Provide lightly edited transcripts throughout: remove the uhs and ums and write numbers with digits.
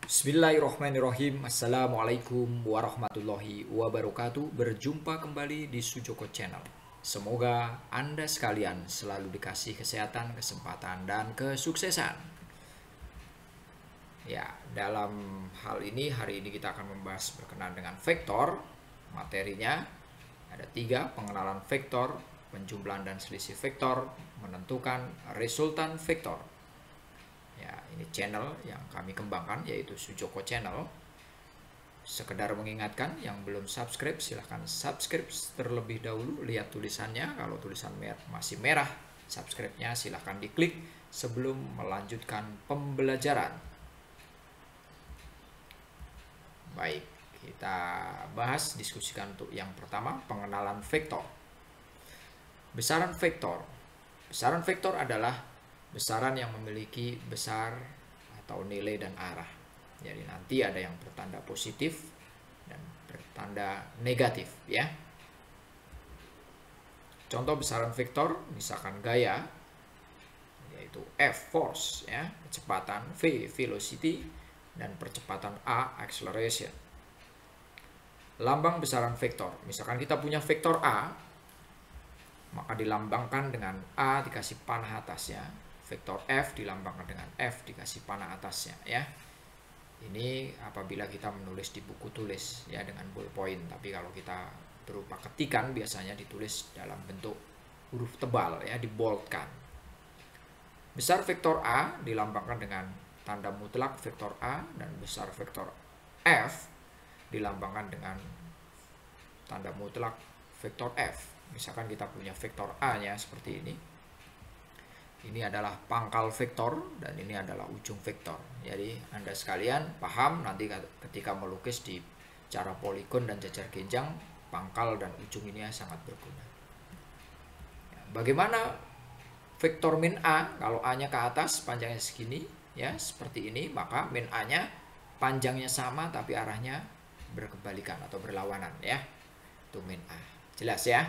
Bismillahirrahmanirrahim. Assalamualaikum warahmatullahi wabarakatuh. Berjumpa kembali di Sujoko Channel. Semoga Anda sekalian selalu dikasih kesehatan, kesempatan, dan kesuksesan. Ya, dalam hal ini, hari ini kita akan membahas berkenaan dengan vektor. Materinya ada 3: pengenalan vektor, penjumlahan dan selisih vektor, menentukan resultan vektor. Ya, ini channel yang kami kembangkan, yaitu Sujoko Channel. Sekedar mengingatkan, yang belum subscribe silahkan subscribe terlebih dahulu. Lihat tulisannya, kalau tulisan masih merah, subscribe-nya silahkan diklik sebelum melanjutkan pembelajaran. Baik, kita bahas, diskusikan untuk yang pertama, pengenalan vektor. Besaran vektor. Besaran vektor adalah besaran yang memiliki besar atau nilai dan arah. Jadi nanti ada yang bertanda positif dan bertanda negatif, ya. Contoh besaran vektor, misalkan gaya, yaitu F force, ya, kecepatan, V velocity, dan percepatan A acceleration. Lambang besaran vektor, misalkan kita punya vektor A, maka dilambangkan dengan A dikasih panah atasnya. Vektor F dilambangkan dengan F dikasih panah atasnya, ya. Ini apabila kita menulis di buku tulis, ya, dengan ballpoint. Tapi kalau kita berupa ketikan, biasanya ditulis dalam bentuk huruf tebal, ya, diboldkan. Besar vektor A dilambangkan dengan tanda mutlak vektor A, dan besar vektor F dilambangkan dengan tanda mutlak vektor F. Misalkan kita punya vektor A-nya seperti ini. Ini adalah pangkal vektor dan ini adalah ujung vektor. Jadi Anda sekalian paham nanti ketika melukis di cara poligon dan jajar genjang, pangkal dan ujung ini sangat berguna. Bagaimana vektor min A? Kalau A-nya ke atas, panjangnya segini, ya, seperti ini, maka min A-nya panjangnya sama tapi arahnya berkebalikan atau berlawanan, ya. Itu min A. Jelas, ya?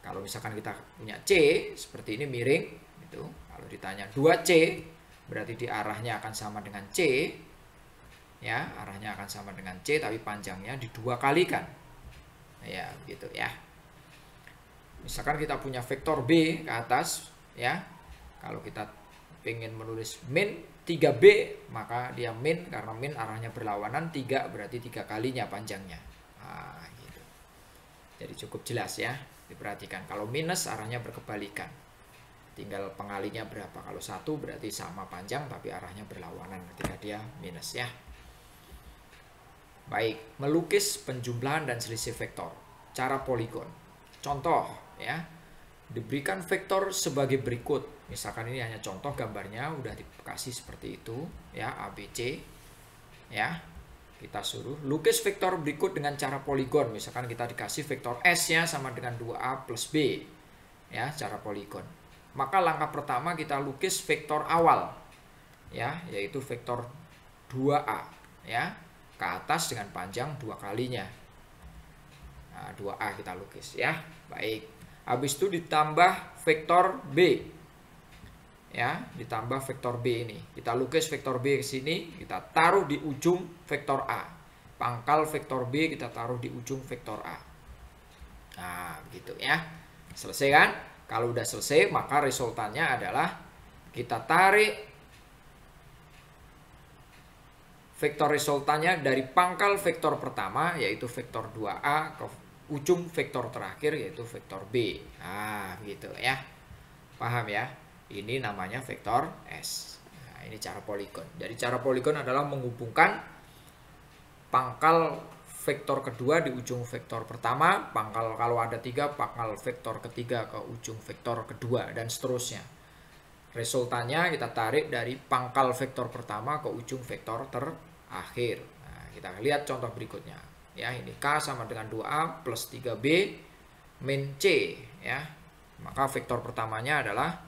Kalau misalkan kita punya C seperti ini, miring, itu. Kalau ditanya 2C, berarti di arahnya akan sama dengan C, ya, arahnya akan sama dengan C, tapi panjangnya di2 kalikan, ya, gitu, ya. Misalkan kita punya vektor B ke atas, ya, kalau kita ingin menulis min 3B, maka dia min, karena min arahnya berlawanan, 3 berarti 3 kalinya panjangnya. Nah, gitu. Jadi cukup jelas, ya. Diperhatikan, kalau minus arahnya berkebalikan, tinggal pengalinya berapa. Kalau 1 berarti sama panjang tapi arahnya berlawanan ketika dia minus, ya. Baik, melukis penjumlahan dan selisih vektor, cara poligon. Contoh, ya, diberikan vektor sebagai berikut. Misalkan ini hanya contoh, gambarnya udah dikasih seperti itu, ya, ABC, ya. Kita suruh lukis vektor berikut dengan cara poligon. Misalkan kita dikasih vektor S-nya sama dengan 2A plus B, ya, cara poligon. Maka langkah pertama kita lukis vektor awal, ya, yaitu vektor 2A, ya, ke atas dengan panjang 2 kalinya. Nah, 2A kita lukis, ya. Baik. Habis itu ditambah vektor B, ya, ditambah vektor B ini. Kita lukis vektor B ke sini, kita taruh di ujung vektor A. Pangkal vektor B kita taruh di ujung vektor A. Nah, begitu, ya. Selesai, kan? Kalau udah selesai, maka resultannya adalah kita tarik vektor resultannya dari pangkal vektor pertama, yaitu vektor 2A, ke ujung vektor terakhir, yaitu vektor B. Nah, gitu, ya. Paham, ya? Ini namanya vektor S. Nah, ini cara poligon. Jadi cara poligon adalah menghubungkan pangkal vektor kedua di ujung vektor pertama, pangkal kalau ada 3, pangkal vektor ketiga ke ujung vektor kedua, dan seterusnya. Resultannya kita tarik dari pangkal vektor pertama ke ujung vektor terakhir. Nah, kita lihat contoh berikutnya. Ya, ini K sama dengan 2A plus 3B min C, ya. Maka vektor pertamanya adalah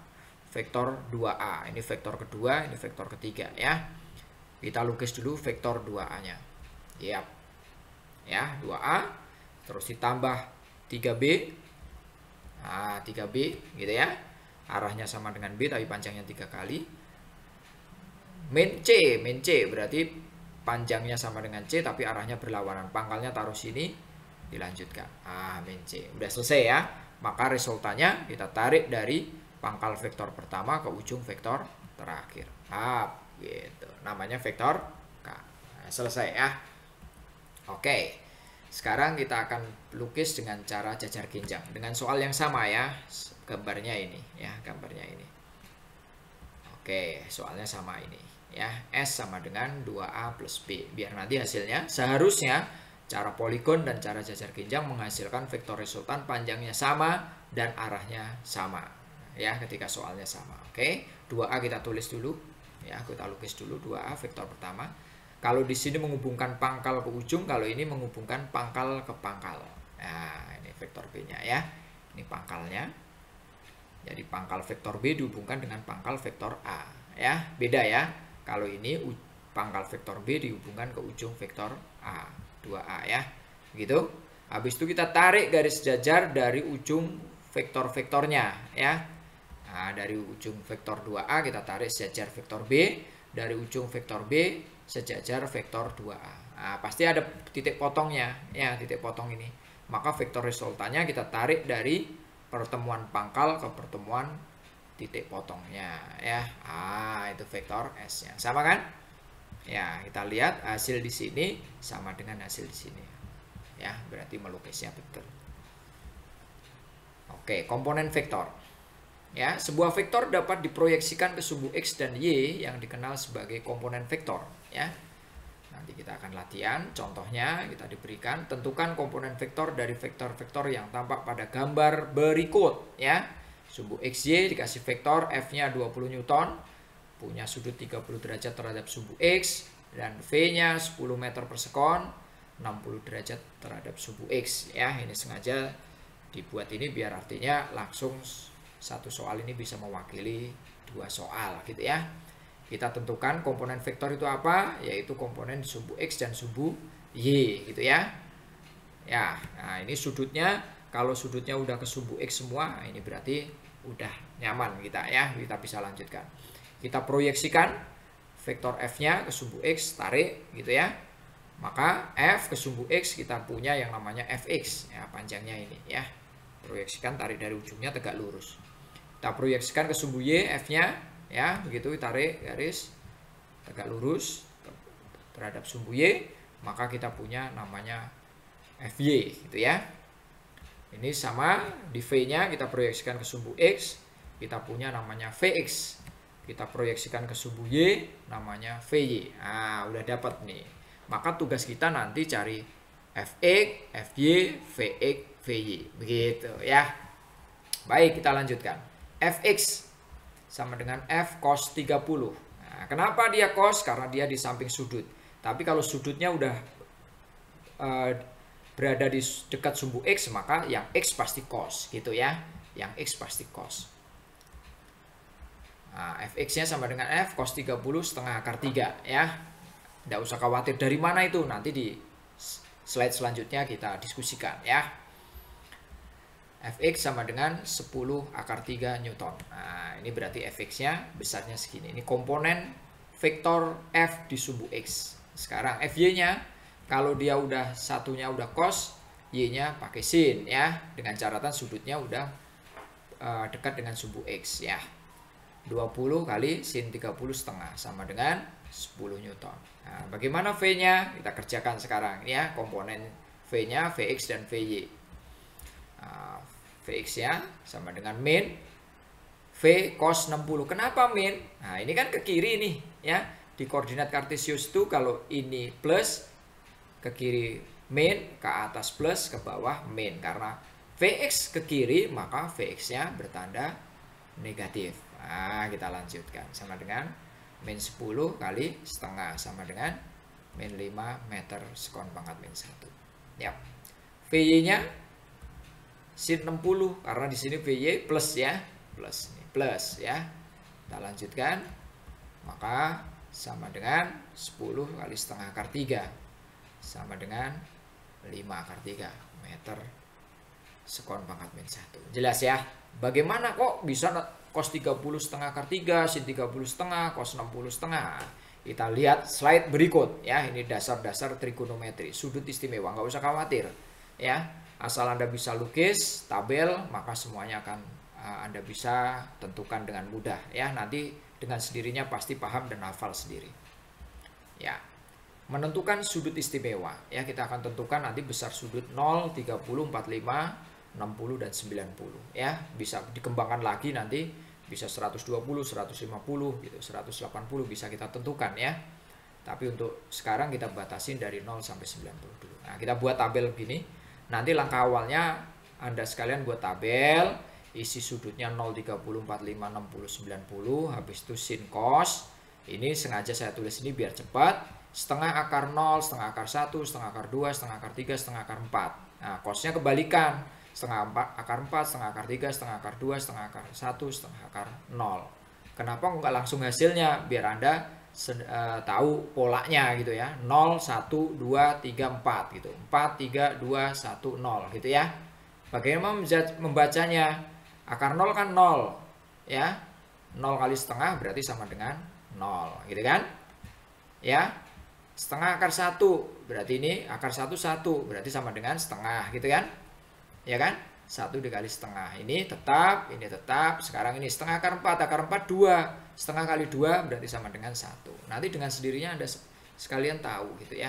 vektor 2A. Ini vektor kedua, ini vektor ketiga, ya. Kita lukis dulu vektor 2A-nya. Yap. Ya, 2A, terus ditambah 3B. Nah, 3B, gitu, ya. Arahnya sama dengan B tapi panjangnya 3 kali. Min C berarti panjangnya sama dengan C tapi arahnya berlawanan. Pangkalnya taruh sini, dilanjutkan. Min C. Udah selesai ya. Maka resultannya kita tarik dari pangkal vektor pertama ke ujung vektor terakhir. Gitu. Namanya vektor K. Nah, selesai ya. Oke. Sekarang kita akan lukis dengan cara jajar genjang. Dengan soal yang sama ya. Gambarnya ini ya, gambarnya ini. Oke, soalnya sama ini ya. S sama dengan 2A plus B. Biar nanti hasilnya seharusnya cara poligon dan cara jajar genjang menghasilkan vektor resultan panjangnya sama dan arahnya sama ya ketika soalnya sama. Oke, 2A kita tulis dulu ya, kita lukis dulu 2A vektor pertama. Kalau di sini menghubungkan pangkal ke ujung, kalau ini menghubungkan pangkal ke pangkal. Nah, ini vektor B-nya ya. Ini pangkalnya. Jadi pangkal vektor B dihubungkan dengan pangkal vektor A ya. Beda ya. Kalau ini pangkal vektor B dihubungkan ke ujung vektor A. 2A ya. Gitu. Habis itu kita tarik garis jajar dari ujung vektor-vektornya ya. Nah, dari ujung vektor 2A kita tarik sejajar vektor B, dari ujung vektor B sejajar vektor 2A. Nah, pasti ada titik potongnya ya, titik potong ini. Maka vektor resultannya kita tarik dari pertemuan pangkal ke pertemuan titik potongnya ya. Itu vektor S-nya. Sama kan? Ya, kita lihat hasil di sini sama dengan hasil di sini. Ya, berarti melukisnya betul. Oke, komponen vektor. Ya, sebuah vektor dapat diproyeksikan ke sumbu X dan Y yang dikenal sebagai komponen vektor ya. Nanti kita akan latihan. Contohnya kita diberikan tentukan komponen vektor dari vektor-vektor yang tampak pada gambar berikut ya. Sumbu XY dikasih vektor F-nya 20 Newton, punya sudut 30 derajat terhadap sumbu X, dan V-nya 10 meter per sekon, 60 derajat terhadap sumbu X ya. Ini sengaja dibuat ini biar artinya langsung satu soal ini bisa mewakili dua soal gitu ya. Kita tentukan komponen vektor itu apa, yaitu komponen sumbu X dan sumbu Y gitu ya. Ya, nah ini sudutnya, kalau sudutnya udah ke sumbu X semua, ini berarti udah nyaman kita ya, kita bisa lanjutkan. Kita proyeksikan vektor F-nya ke sumbu X, tarik gitu ya. Maka F ke sumbu X kita punya yang namanya Fx ya, panjangnya ini ya. Proyeksikan, tarik dari ujungnya tegak lurus. Kita proyeksikan ke sumbu Y F-nya ya, begitu tarik garis tegak lurus terhadap sumbu Y, maka kita punya namanya Fy gitu ya. Ini sama di V-nya kita proyeksikan ke sumbu X, kita punya namanya Vx. Kita proyeksikan ke sumbu Y, namanya Vy. Nah, udah dapat nih. Maka tugas kita nanti cari Fx, Fy, Vx, Vy. Begitu ya. Baik, kita lanjutkan. Fx sama dengan F cos 30. Nah, kenapa dia cos? Karena dia di samping sudut. Tapi kalau sudutnya udah berada di dekat sumbu X, maka yang X pasti cos gitu ya. Yang X pasti cos. Nah, Fx-nya sama dengan F cos 30 setengah akar 3 ya. Tidak usah khawatir dari mana itu, nanti di slide selanjutnya kita diskusikan ya. Fx sama dengan 10 akar 3 Newton. Nah, ini berarti Fx-nya besarnya segini. Ini komponen vektor F di sumbu X. Sekarang Fy-nya, kalau dia udah satunya udah cos, Y-nya pakai sin ya. Dengan catatan sudutnya udah dekat dengan sumbu X ya. 20 kali sin 30 setengah sama dengan 10 Newton. Nah, bagaimana V-nya? Kita kerjakan sekarang ya. Komponen V-nya, Vx dan Vy. Vx-nya sama dengan min V cos 60. Kenapa min? Nah, ini kan ke kiri nih ya. Di koordinat kartesius itu kalau ini plus, ke kiri min, ke atas plus, ke bawah min. Karena Vx ke kiri, maka Vx-nya bertanda negatif. Nah, kita lanjutkan. Sama dengan min 10 kali setengah, sama dengan min 5 meter sekon pangkat min 1. Ya. Vy-nya sin 60, karena di sini Vy plus ya. Plus ya. Kita lanjutkan. Maka sama dengan 10 kali setengah akar 3. Sama dengan 5 akar 3 meter sekon pangkat min 1. Jelas ya. Bagaimana kok bisa cos 30 setengah akar 3, sin 30 setengah, cos 60 setengah. Kita lihat slide berikut ya. Ini dasar-dasar trigonometri, sudut istimewa, nggak usah khawatir ya. Asal Anda bisa lukis tabel, maka semuanya akan Anda bisa tentukan dengan mudah ya. Nanti dengan sendirinya pasti paham dan hafal sendiri. Ya. Menentukan sudut istimewa ya, kita akan tentukan nanti besar sudut 0, 30, 45, 60 dan 90 ya. Bisa dikembangkan lagi nanti, bisa 120, 150 gitu, 180 bisa kita tentukan ya. Tapi untuk sekarang kita batasin dari 0 sampai 90 dulu. Nah, kita buat tabel begini. Nanti langkah awalnya Anda sekalian buat tabel, isi sudutnya 0, 30, 45, 60, 90, habis itu sin cos. Ini sengaja saya tulis ini biar cepat. Setengah akar 0, setengah akar 1, setengah akar 2, setengah akar 3, setengah akar 4. Nah, cosnya kebalikan. Setengah akar 4, setengah akar 3, setengah akar 2, setengah akar 1, setengah akar 0. Kenapa nggak langsung hasilnya? Biar Anda tahu polanya gitu ya. 0, 1, 2, 3, 4 gitu. 4, 3, 2, 1, 0 gitu ya. Bagaimana membacanya? Akar 0 kan 0 ya. 0 kali setengah berarti sama dengan 0 gitu kan? Ya. Setengah akar 1 berarti ini akar 1 1 berarti sama dengan setengah gitu kan, ya kan, 1 dikali setengah, ini tetap, sekarang ini setengah akar 4, akar 4 2, setengah kali 2 berarti sama dengan 1. Nanti dengan sendirinya Anda sekalian tahu gitu ya.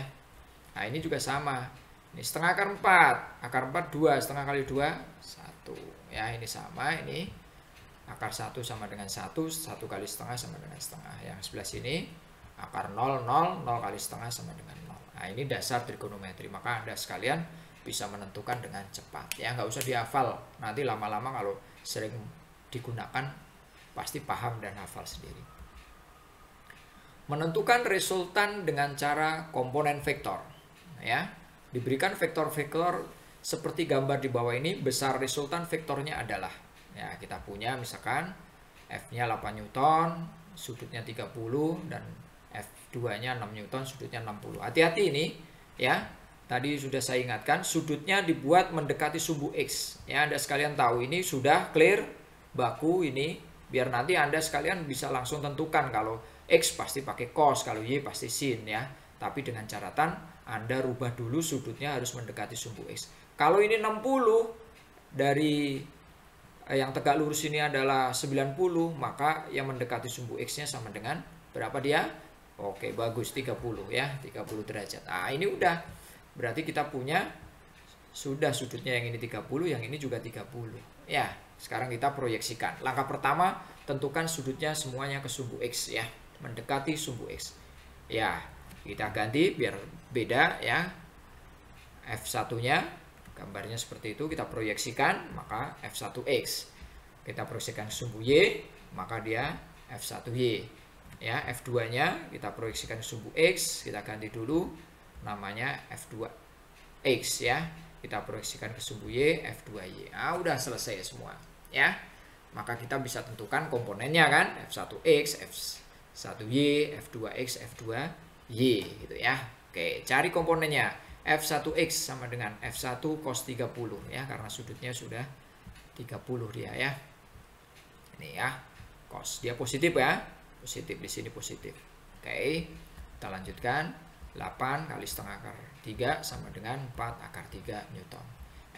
Nah ini juga sama, ini setengah akar 4, akar 4 2, setengah kali 2 1 ya, ini sama, ini akar 1 sama dengan 1, 1 kali setengah sama dengan setengah, yang sebelah sini akar 0, 0, 0 kali setengah sama dengan 0. Nah ini dasar trigonometri, maka Anda sekalian bisa menentukan dengan cepat ya, nggak usah dihafal, nanti lama-lama kalau sering digunakan pasti paham dan hafal sendiri. Menentukan resultan dengan cara komponen vektor ya, diberikan vektor-vektor seperti gambar di bawah ini, besar resultan vektornya adalah ya, kita punya misalkan F-nya 8 Newton, sudutnya 30 dan F2-nya 6 Newton, sudutnya 60. Hati-hati ini ya. Tadi sudah saya ingatkan, sudutnya dibuat mendekati sumbu X. Ya, Anda sekalian tahu ini sudah clear, baku ini, biar nanti Anda sekalian bisa langsung tentukan kalau X pasti pakai cos, kalau Y pasti sin ya. Tapi dengan catatan Anda rubah dulu sudutnya harus mendekati sumbu X. Kalau ini 60 dari yang tegak lurus ini adalah 90, maka yang mendekati sumbu X-nya sama dengan berapa dia? Oke, bagus, 30 ya, 30 derajat. Nah, ini udah. Berarti kita punya sudah sudutnya yang ini 30, yang ini juga 30. Ya, sekarang kita proyeksikan. Langkah pertama, tentukan sudutnya semuanya ke sumbu X ya, mendekati sumbu X. Ya, kita ganti biar beda ya. F1-nya gambarnya seperti itu, kita proyeksikan, maka F1X. Kita proyeksikan ke sumbu Y, maka dia F1Y. Ya, F2-nya kita proyeksikan ke sumbu X, kita ganti dulu namanya F2X ya. Kita proyeksikan ke sumbu Y, F2Y. Nah, udah selesai semua ya. Maka kita bisa tentukan komponennya kan, F1X, F1Y, F2X, F2Y gitu ya. Oke, cari komponennya. F1X sama dengan F1 cos 30 ya, karena sudutnya sudah 30 dia ya. Ini ya, cos dia positif ya. Positif di sini positif. Oke, kita lanjutkan. 8 kali setengah akar 3 sama dengan 4 akar 3 Newton.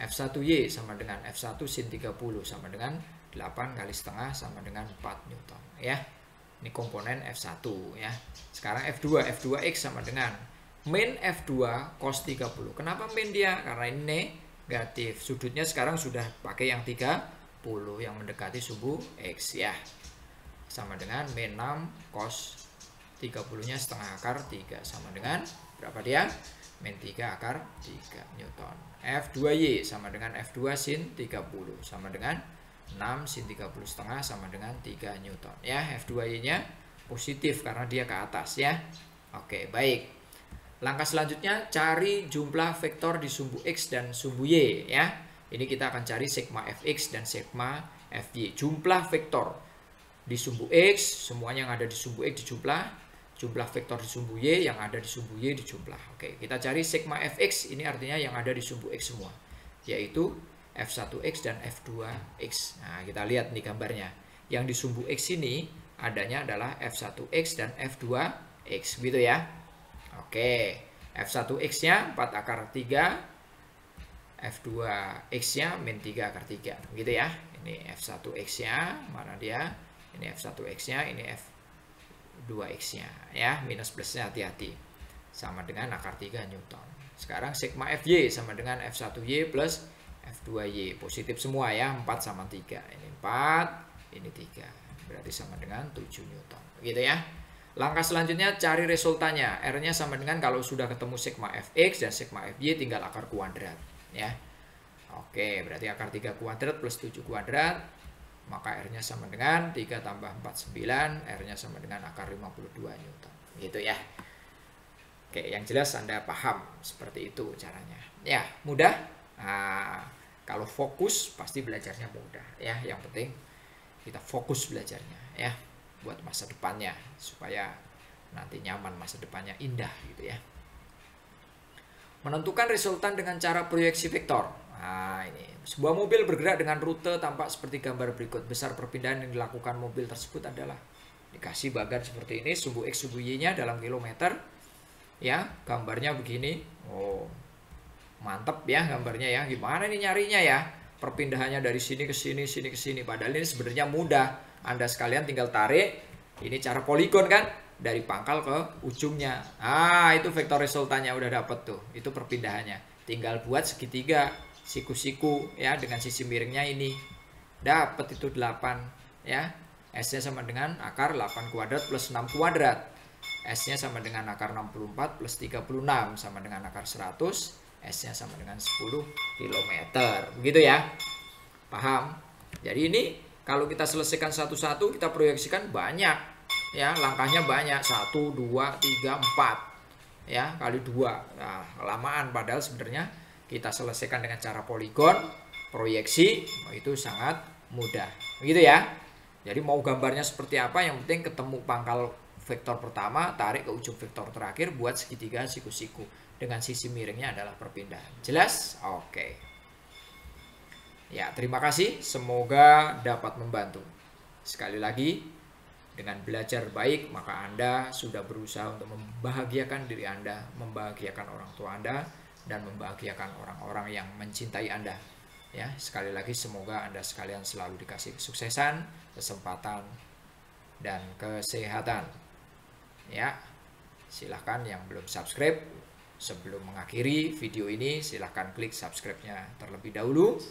F1Y sama dengan F1 sin 30 sama dengan 8 kali setengah sama dengan 4 Newton ya. Ini komponen F1 ya. Sekarang F2, F2X sama dengan min F2 cos 30. Kenapa min dia? Karena ini negatif. Sudutnya sekarang sudah pakai yang 30 yang mendekati sumbu X ya. Sama dengan min 6 cos 30-nya setengah akar 3 sama dengan berapa dia? Min 3 akar 3 Newton. F2Y sama dengan F2 sin 30 sama dengan 6 sin 30 setengah sama dengan 3 Newton ya. F2Y-nya positif karena dia ke atas ya. Oke, baik. Langkah selanjutnya cari jumlah vektor di sumbu X dan sumbu Y ya. Ini kita akan cari sigma Fx dan sigma Fy. Jumlah vektor di sumbu X, semuanya yang ada di sumbu X dijumlah, jumlah vektor di sumbu Y yang ada di sumbu Y dijumlah. Oke, kita cari sigma Fx, ini artinya yang ada di sumbu X semua, yaitu F1X dan F2X. Nah, kita lihat nih gambarnya. Yang di sumbu X ini adanya adalah F1X dan F2 X gitu ya. Oke, F1X-nya 4 akar 3, F2X-nya min 3 akar 3 gitu ya. Ini F1X-nya, mana dia? Ini F1X-nya, ini F2X-nya ya, minus plusnya hati-hati. Sama dengan akar 3 Newton. Sekarang sigma Fy sama dengan F1Y plus F2Y. Positif semua ya, 4 sama 3. Ini 4, ini 3. Berarti sama dengan 7 Newton. Gitu ya. Langkah selanjutnya cari resultannya. R-nya sama dengan kalau sudah ketemu sigma Fx dan sigma Fy tinggal akar kuadrat ya. Oke, berarti akar 3 kuadrat plus 7 kuadrat, maka R-nya sama dengan 3 tambah 4 9, R-nya sama dengan akar 52 Newton. Gitu ya. Oke, yang jelas Anda paham seperti itu caranya. Ya, mudah. Nah, kalau fokus pasti belajarnya mudah ya. Yang penting kita fokus belajarnya ya, buat masa depannya supaya nanti nyaman, masa depannya indah gitu ya. Menentukan resultan dengan cara proyeksi vektor. Nah, ini sebuah mobil bergerak dengan rute tampak seperti gambar berikut. Besar perpindahan yang dilakukan mobil tersebut adalah dikasih bagan seperti ini, sumbu X sumbu Y-nya dalam kilometer ya, gambarnya begini. Oh, mantep ya gambarnya ya. Gimana nih nyarinya ya? Perpindahannya dari sini ke sini, sini ke sini. Padahal ini sebenarnya mudah. Anda sekalian tinggal tarik. Ini cara poligon kan? Dari pangkal ke ujungnya. Ah, itu vektor resultannya udah dapet tuh. Itu perpindahannya. Tinggal buat segitiga, siku-siku ya, dengan sisi miringnya ini. Dapat itu 8 ya. S-nya sama dengan akar 8 kuadrat plus 6 kuadrat. S-nya sama dengan akar 64 plus 36 sama dengan akar 100. S-nya sama dengan 10 km. Begitu ya. Paham? Jadi ini kalau kita selesaikan satu-satu, kita proyeksikan banyak. Ya, langkahnya banyak. 1, 2, 3, 4. Ya, kali 2. Nah, kelamaan. Padahal sebenarnya kita selesaikan dengan cara poligon, proyeksi, itu sangat mudah. Begitu ya. Jadi mau gambarnya seperti apa, yang penting ketemu pangkal vektor pertama, tarik ke ujung vektor terakhir, buat segitiga siku-siku. Dengan sisi miringnya adalah perpindahan. Jelas? Oke. Ya, terima kasih. Semoga dapat membantu. Sekali lagi, dengan belajar baik, maka Anda sudah berusaha untuk membahagiakan diri Anda, membahagiakan orang tua Anda, dan membahagiakan orang-orang yang mencintai Anda. Ya, sekali lagi semoga Anda sekalian selalu dikasih kesuksesan, kesempatan, dan kesehatan. Ya, silahkan yang belum subscribe, sebelum mengakhiri video ini, silahkan klik subscribe-nya terlebih dahulu.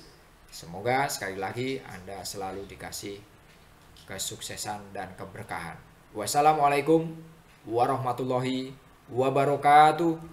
Semoga sekali lagi Anda selalu dikasih kesuksesan dan keberkahan. Wassalamualaikum warahmatullahi wabarakatuh.